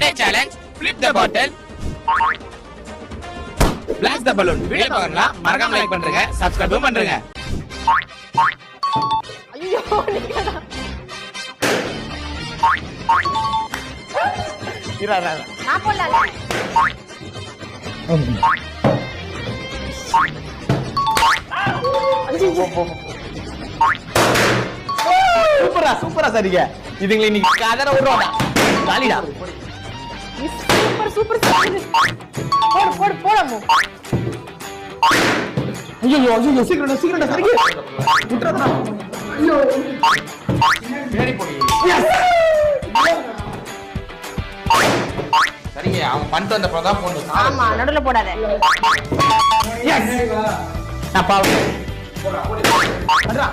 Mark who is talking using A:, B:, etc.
A: Today challenge, flip the bottle. Blast the balloon. Video பார்க்கலாம் மறக்காம like பண்ணுங்க, subscribe பண்ணுங்க.
B: ஐயோ நிக்கடா.
C: இரா.
B: நான் போடல.
C: சூப்பரா சரிங்க. இதுங்களை இன்னைக்கு கதற விடுறோம்டா. காலிடா.
B: சூப்பர். போடு.
C: ஐயோ சீக்கிரம்டா சரிங்க. விட்டுறடா. ஐயோ.
A: மேரி போடி. சரிங்க, அவன் பண்ணிட்டு வந்த அப்புறம் தான் போடணும்.
B: ஆமா, நடுவுல போடாத.
C: எஸ். நான் பாவம். போடா.